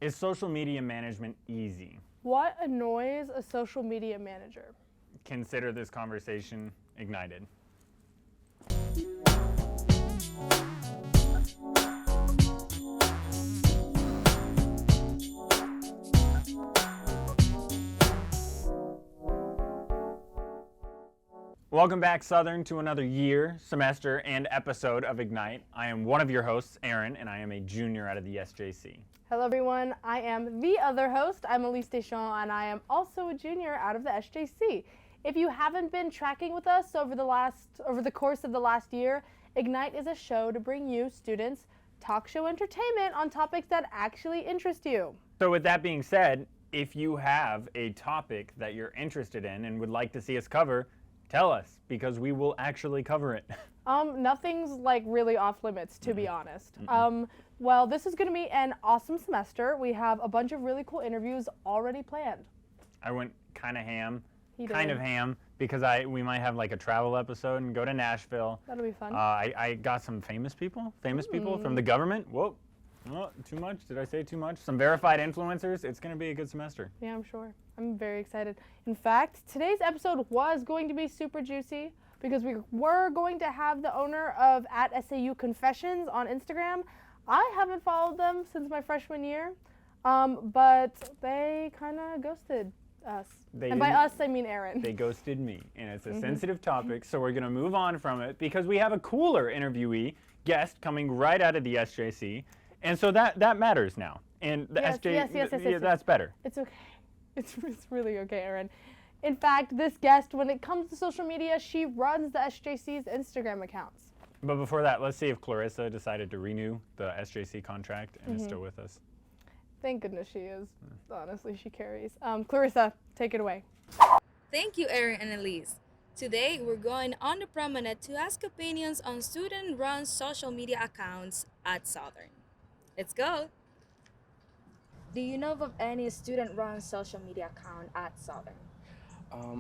Is social media management easy? What annoys a social media manager? Consider this conversation ignited. Welcome back, Southern, to another year, semester, and episode of Ignite. I am one of your hosts, Aaron, and I am a junior out of the SJC. Hello everyone, I am the other host. I'm Elise Deschamps and I am also a junior out of the SJC. If you haven't been tracking with us over the course of the last year, Ignite is a show to bring you students talk show entertainment on topics that actually interest you. So with that being said, if you have a topic that you're interested in and would like to see us cover, tell us, because we will actually cover it. Nothing's like really off limits, to be honest. Well, this is going to be an awesome semester. We have a bunch of really cool interviews already planned. I went kind of ham, He kind did. of ham, because we might have like a travel episode and go to Nashville. That'll be fun. I got some famous people from the government. Whoa, too much? Did I say too much? Some verified influencers. It's going to be a good semester. Yeah, I'm sure. I'm very excited. In fact, today's episode was going to be super juicy because we were going to have the owner of @SAU Confessions on Instagram. I haven't followed them since my freshman year, but they kind of ghosted us. And by us, I mean Aaron. They ghosted me, and it's a sensitive topic, so we're going to move on from it because we have a cooler interviewee guest coming right out of the SJC, and so that matters now. And the Yes, yes. that's better. It's okay. It's really okay, Aaron. In fact, this guest, when it comes to social media, she runs the SJC's Instagram accounts. But before that, let's see if Clarissa decided to renew the SJC contract and is still with us. Thank goodness she is. Honestly, she carries. Clarissa, take it away. Thank you, Aaron and Elise. Today, we're going on the promenade to ask opinions on student-run social media accounts at Southern. Let's go! Do you know of any student-run social media account at Southern?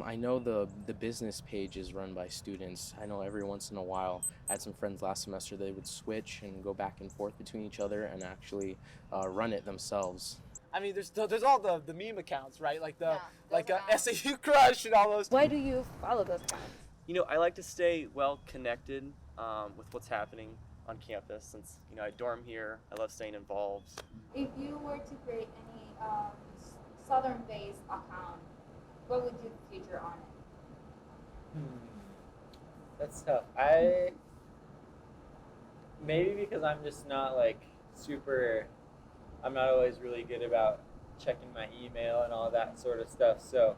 I know the business page is run by students. I know every once in a while, I had some friends last semester, they would switch and go back and forth between each other and actually run it themselves. I mean, there's all the meme accounts, right? Like those SAU Crush and all those. Why do you follow those accounts? You know, I like to stay well connected with what's happening on campus since, you know, I dorm here. I love staying involved. If you were to create any Southern-based account, what would you feature on it? That's tough. Maybe because I'm just not I'm not always really good about checking my email and all that sort of stuff. So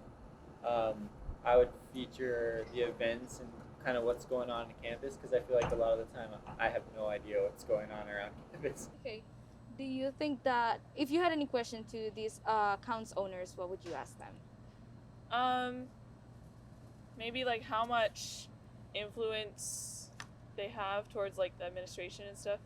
I would feature the events and kind of what's going on campus because I feel like a lot of the time I have no idea what's going on around campus. Okay. Do you think that if you had any question to these accounts owners, what would you ask them? Maybe like how much influence they have towards like the administration and stuff.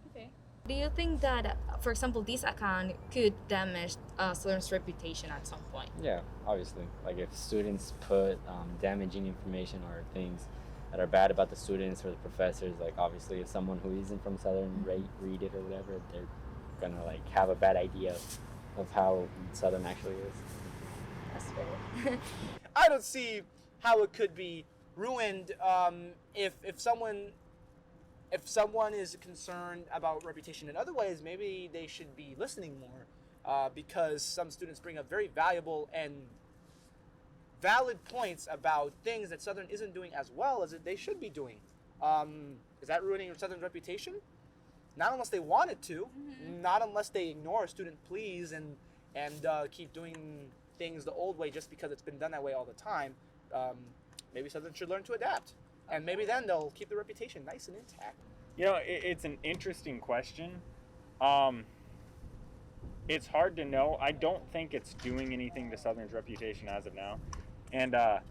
Okay. Do you think that, for example, this account could damage Southern's reputation at some point? Yeah, obviously. Like if students put damaging information or things that are bad about the students or the professors, like obviously if someone who isn't from Southern read it or whatever, they're gonna like have a bad idea of how Southern actually is. That's fair. I don't see how it could be ruined if someone is concerned about reputation in other ways. Maybe they should be listening more because some students bring up very valuable and valid points about things that Southern isn't doing as well as they should be doing. Is that ruining Southern's reputation? Not unless they want it to. Not unless they ignore a student please and keep doing things the old way just because it's been done that way all the time. Maybe Southern should learn to adapt. And maybe then they'll keep their reputation nice and intact. You know, it's an interesting question. It's hard to know. I don't think it's doing anything to Southern's reputation as of now. And I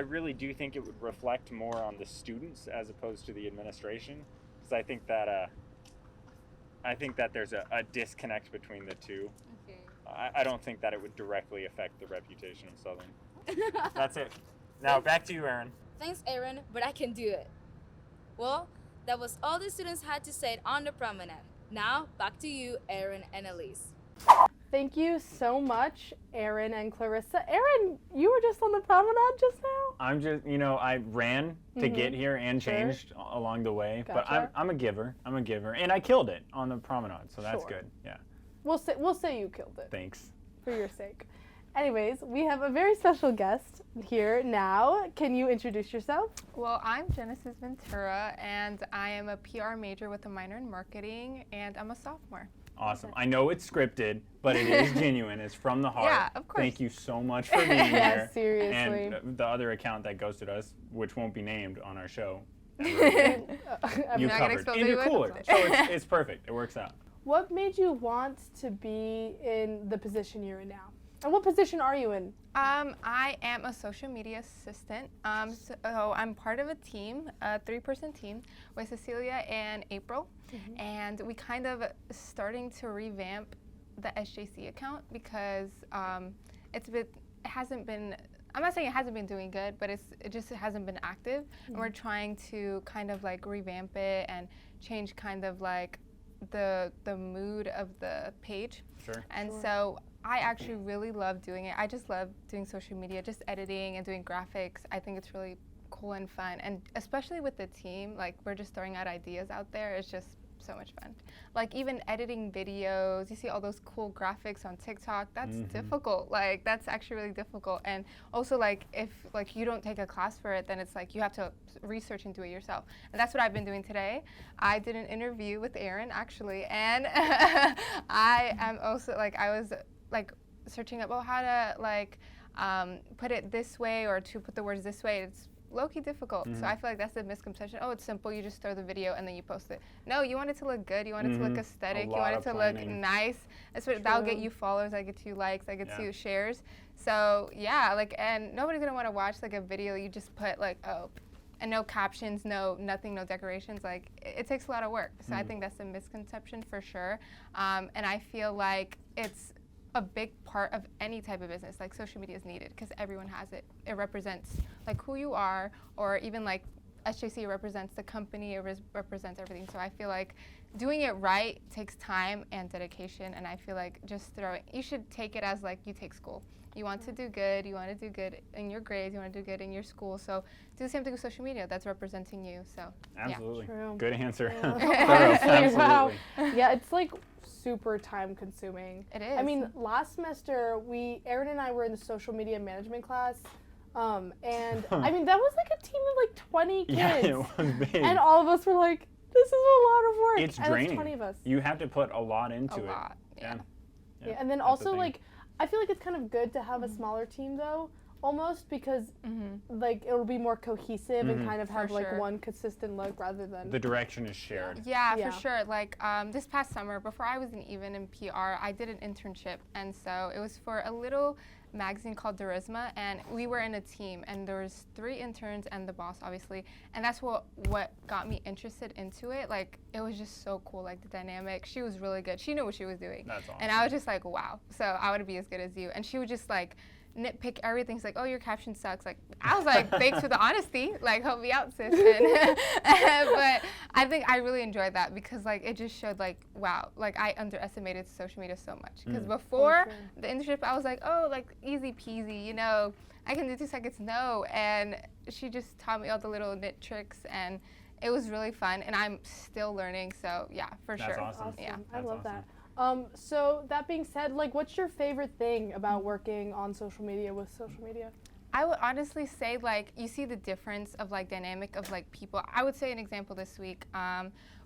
really do think it would reflect more on the students as opposed to the administration. Because I think that there's a disconnect between the two. Okay. I don't think that it would directly affect the reputation of Southern. That's it. Now back to you, Aaron. Thanks, Aaron, but I can do it. Well, that was all the students had to say on the promenade. Now, back to you, Erin and Elise. Thank you so much, Erin and Clarissa. Erin, you were just on the promenade just now? I'm just, I ran to get here and Sure. changed along the way, but Gotcha. I'm a giver. I'm a giver, and I killed it on the promenade, so that's Sure. good. Yeah, We'll say you killed it thanks. for your sake. Anyways, we have a very special guest here now. Can you introduce yourself? Well, I'm Genesis Ventura, and I am a PR major with a minor in marketing, and I'm a sophomore. Awesome. I know it's scripted, but it is genuine. It's from the heart. Yeah, of course. Thank you so much for being Yeah, here. seriously. And the other account that ghosted us, which won't be named on our show, I'm you not gonna covered. expose And you're anyone? cooler, so it's perfect. It works out. What made you want to be in the position you're in now? And what position are you in? I am a social media assistant. So I'm part of a team, a 3-person team with Cecilia and April, and we kind of starting to revamp the SJC account because it hasn't been. I'm not saying it hasn't been doing good, but it just hasn't been active, and we're trying to kind of like revamp it and change kind of like the mood of the page. Sure. And so I actually really love doing it. I just love doing social media, just editing and doing graphics. I think it's really cool and fun. And especially with the team, like we're just throwing out ideas out there. It's just so much fun. Like even editing videos, you see all those cool graphics on TikTok, that's difficult. Like that's actually really difficult. And also like if like you don't take a class for it, then it's like you have to research and do it yourself. And that's what I've been doing today. I did an interview with Erin actually, and I am also like, I was like searching up how to like put it this way or to put the words this way. It's low-key difficult. So I feel like that's the misconception. Oh, it's simple. You just throw the video and then you post it. No, you want it to look good. You want it to look aesthetic. You want it to look nice. That'll get you followers. That gets you likes. That gets you shares. So yeah, like, and nobody's gonna want to watch like a video you just put like, oh, and no captions, nothing, no decorations. Like it takes a lot of work. So I think that's a misconception for sure. And I feel like it's a big part of any type of business. Like social media is needed because everyone has it. It represents like who you are, or even like SJC represents the company, it represents everything. So I feel like doing it right takes time and dedication, and I feel like you should take it as like you take school. You want to do good, you want to do good in your grades, you want to do good in your school, so do the same thing with social media, that's representing you, so Absolutely. True. Good answer. Yeah. Absolutely. Wow. Yeah, it's like super time consuming. It is. I mean, last semester, Erin and I were in the social media management class, and I mean, that was like a team of like 20 kids. Yeah, it was big. And all of us were like, this is a lot of work. It's and draining. It's 20 of us. You have to put a lot into it. a lot, yeah. Yeah, and then that's the also thing. like, I feel like it's kind of good to have a smaller team though, almost because like it'll be more cohesive and kind of have like sure. one consistent look rather than. The direction is shared. Yeah, Yeah. for sure. Like this past summer, before I was even in PR, I did an internship, and so it was for a little magazine called Durisma, and we were in a team, and there was 3 interns and the boss, obviously, and that's what got me interested into it. Like it was just so cool, like the dynamic. She was really good. She knew what she was doing. That's awesome. And I was just like, wow. So I want to be as good as you. And she would just like nitpick everything. She's like, oh, your caption sucks. Like I was like, thanks for the honesty. Like help me out, sis. But I think I really enjoyed that because like it just showed like, wow, like I underestimated social media so much. Because before the internship, I was like, oh, like easy peasy, you know, I can do 2 seconds, no. And she just taught me all the little nit tricks, and it was really fun. And I'm still learning. So yeah, for That's sure. awesome. Yeah. I That's love awesome. that. So that being said, like, what's your favorite thing about working on social media with social media? I would honestly say, like, you see the difference of, like, dynamic of, like, people. I would say an example this week.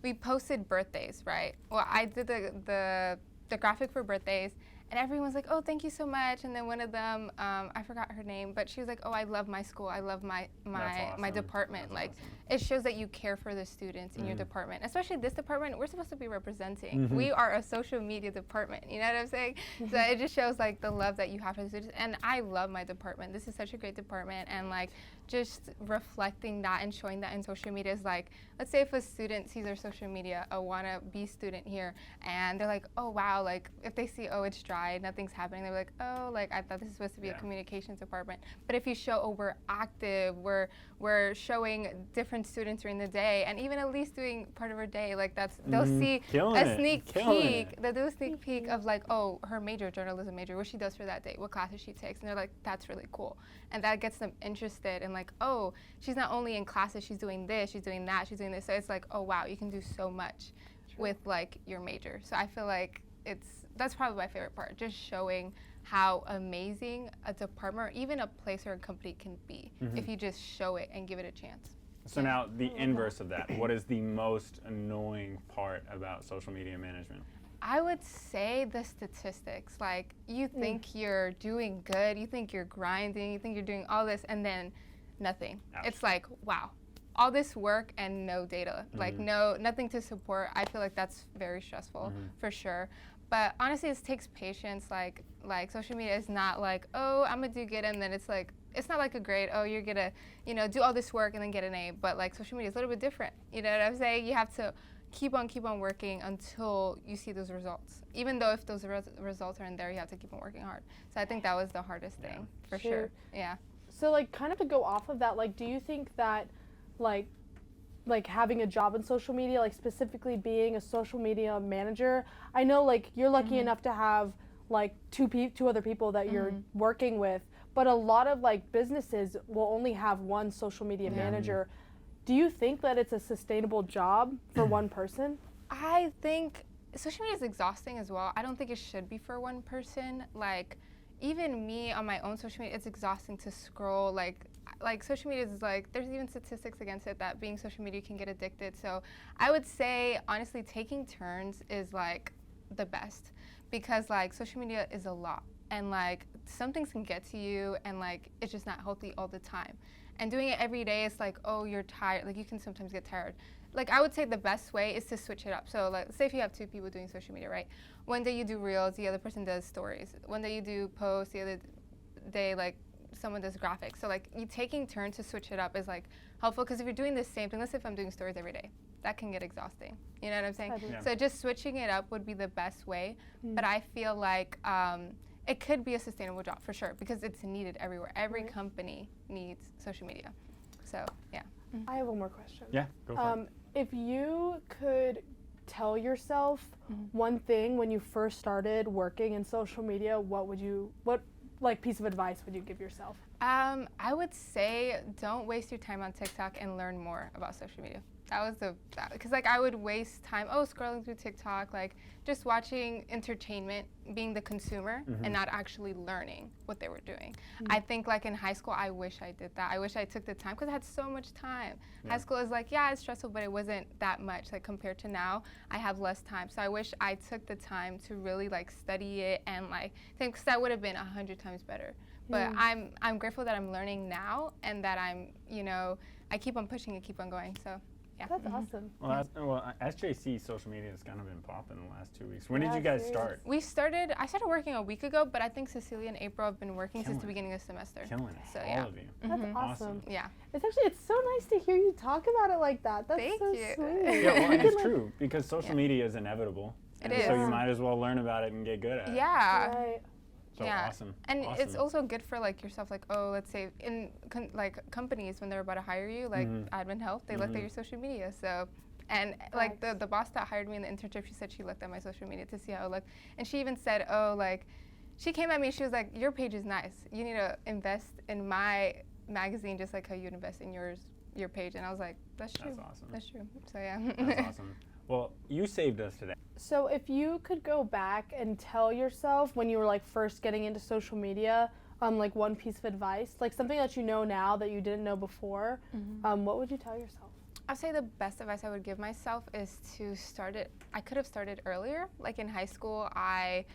We posted birthdays, right? Well, I did the graphic for birthdays, and everyone's like, oh, thank you so much. And then one of them, I forgot her name, but she was like, oh, I love my school. I love my awesome. department. That's Like, awesome. it shows that you care for the students in your department. Especially this department, we're supposed to be representing. We are a social media department. You know what I'm saying? So it just shows, like, the love that you have for the students. And I love my department. This is such a great department. And, like, just reflecting that and showing that in social media is like, let's say if a student sees our social media, a wanna-be student here, and they're like, oh wow, like if they see, oh it's dry, nothing's happening, they're like, oh, like I thought this was supposed to be a communications department. But if you show, oh we're active, we're showing different students during the day, and even at least doing part of our day, like that's, they'll see a sneak peek, they'll do a sneak peek of like, oh, her major, journalism major, what she does for that day, what classes she takes, and they're like, that's really cool. And that gets them interested in like, oh, she's not only in classes, she's doing this, she's doing that, she's doing this. So it's like, oh wow, you can do so much with like your major. So I feel like that's probably my favorite part, just showing how amazing a department or even a place or a company can be if you just show it and give it a chance. So now the inverse of that, what is the most annoying part about social media management? I would say the statistics. Like, you think you're doing good, you think you're grinding, you think you're doing all this, and then nothing. Ouch. It's like, wow, all this work and no data, like nothing to support. I feel like that's very stressful for sure. But honestly, it takes patience. Like social media is not like, oh, I'm gonna do good, and then it's like, it's not like a grade. Oh, you're gonna, do all this work and then get an A. But like social media is a little bit different. You know what I'm saying? You have to keep on working until you see those results. Even though if those results aren't there, you have to keep on working hard. So I think that was the hardest thing, for sure. Yeah. So like kind of to go off of that, like do you think that like having a job in social media, like specifically being a social media manager, I know like you're lucky enough to have like two other people that you're working with, but a lot of like businesses will only have one social media manager. Do you think that it's a sustainable job for one person? I think social media is exhausting as well. I don't think it should be for one person. Like, even me on my own social media, it's exhausting to scroll. Like social media is like, there's even statistics against it that being social media can get addicted. So I would say, honestly, taking turns is like the best, because like social media is a lot, and like some things can get to you, and like it's just not healthy all the time. And doing it every day, it's like, oh, you're tired. Like, you can sometimes get tired. Like, I would say the best way is to switch it up. So, like, say if you have two people doing social media, right? One day you do reels, the other person does stories. One day you do posts, the other day, like, someone does graphics. So, like, you taking turns to switch it up is, like, helpful. Because if you're doing the same thing, let's say if I'm doing stories every day, that can get exhausting. You know what I'm saying? So, just switching it up would be the best way. But I feel like it could be a sustainable job for sure, because it's needed everywhere. Every company needs social media. So, yeah. I have one more question. Yeah, go for it. If you could tell yourself one thing when you first started working in social media, what like piece of advice would you give yourself? I would say don't waste your time on TikTok and learn more about social media. That was because like I would waste time, scrolling through TikTok, like just watching entertainment, being the consumer, and not actually learning what they were doing. I think like in high school, I wish I did that. I wish I took the time, because I had so much time. High school is like, yeah, it's stressful, but it wasn't that much. Like compared to now, I have less time. So I wish I took the time to really like study it and like think, because that would have been 100 times better. But I'm grateful that I'm learning now, and that I'm, I keep on pushing and keep on going. So. Yeah. That's awesome. Well, SJC social media has kind of been popping the last 2 weeks. When did you guys start? I started working a week ago, but I think Cecilia and April have been working since the beginning of the semester. Killing it, so, all of you. That's awesome. Yeah. It's so nice to hear you talk about it like that. That's Thank so you. sweet. Yeah, well, and it's true, because social media is inevitable. It is. So you might as well learn about it and get good at it. Yeah. Right. So awesome. And it's also good for like yourself, like, let's say in companies, when they're about to hire you, like Admin Health, they look at your social media. So, and like the boss that hired me in the internship, she said she looked at my social media to see how it looked. And she even said, she came at me, she was like, your page is nice. You need to invest in my magazine just like how you'd invest in your page. And I was like, that's true. That's awesome. That's true. So yeah. That's awesome. Well, you saved us today. So if you could go back and tell yourself when you were like first getting into social media, like one piece of advice, like something that you know now that you didn't know before, what would you tell yourself? I'd say the best advice I would give myself is to start it. I could have started earlier. Like in high school, I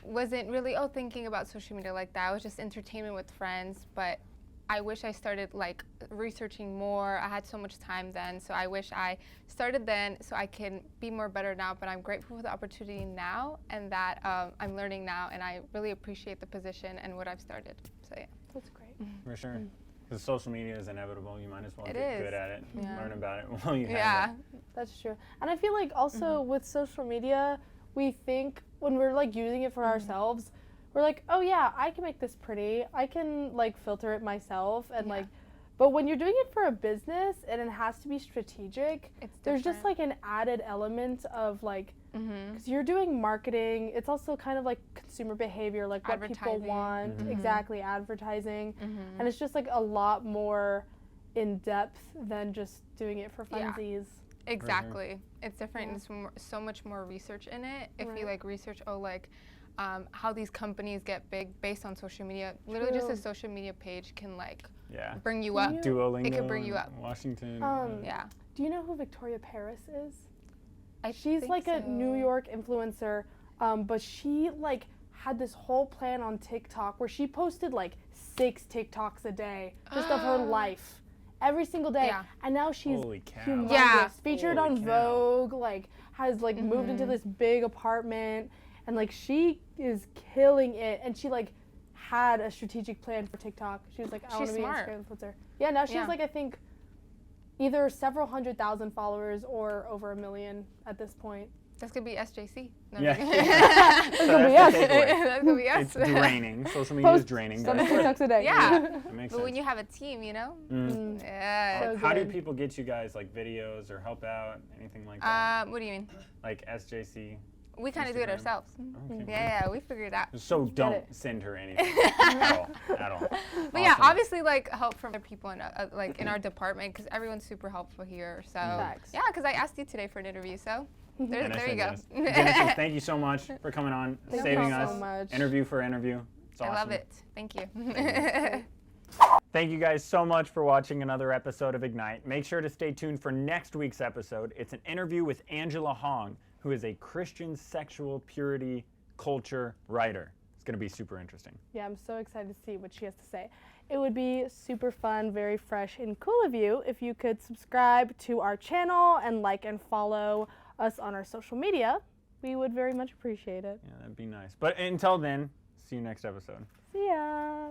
wasn't really thinking about social media like that. I was just entertainment with friends, but I wish I started like researching more. I had so much time then, so I wish I started then so I can be more better now. But I'm grateful for the opportunity now, and that I'm learning now, and I really appreciate the position and what I've started. So yeah. That's great. For sure. Because social media is inevitable. You might as well It get is. good at it. Yeah. Learn about it while you have Yeah. it. That's true. And I feel like also with social media, we think when we're like using it for ourselves, we're like, oh yeah, I can make this pretty. I can like filter it myself and Yeah. like, but when you're doing it for a business and it has to be strategic, It's there's just different. like an added element of like, Mhm. because you're doing marketing, it's also kind of like consumer behavior, like what people Advertising. want, Mhm. exactly, advertising. Mhm. And it's just like a lot more in depth than just doing it for Yeah. funsies. Exactly. It's different. Yeah. It's so much more research in it. If Right. you like research, how these companies get big based on social media. Literally, just True. a social media page can like Yeah. bring you Can up. you- Duolingo. It could bring you in up. Washington. Yeah. Do you know who Victoria Paris is? I She's think like a New so. York influencer, but she like had this whole plan on TikTok where she posted like 6 TikToks a day just of her life every single day. Yeah. And now she's Holy cow. humongous. Yeah. Featured Holy on cow. Vogue, like has like moved into Mhm. this big apartment, and like she is killing it. And she like had a strategic plan for TikTok. She was like, I want She's to be an smart. Instagram influencer. Yeah, now she Yeah. has like I think either several 100,000 followers or over 1 million at this point. That's gonna be SJC. No, Yeah. I'm So kidding. That's gonna be that's us. the takeaway. That's gonna be us. It's draining. Social media is Post draining. 7 But it's worth TikToks a day. Yeah. it. That makes But when sense. you have a team, you know. Mm. Yeah. So How do good. people get you guys like videos or help out, anything like that? What do you mean? Like SJC? We kind of do it Instagram. ourselves. Okay. Yeah, we figured it out. So Get don't it. send her anything at all. At all. But yeah, Awesome. obviously, like help from other people in like in our department because everyone's super helpful here. So Facts. yeah, because I asked you today for an interview, so there And I you said go. yes. Genesis, thank you so much for coming on, Thank saving you us. so much. Interview for interview. It's awesome. I love it. Thank you. Thank you guys so much for watching another episode of Ignite. Make sure to stay tuned for next week's episode. It's an interview with Angela Hong, who is a Christian sexual purity culture writer. It's going to be super interesting. Yeah, I'm so excited to see what she has to say. It would be super fun, very fresh, and cool of you if you could subscribe to our channel and like and follow us on our social media. We would very much appreciate it. Yeah, that'd be nice. But until then, see you next episode. See ya.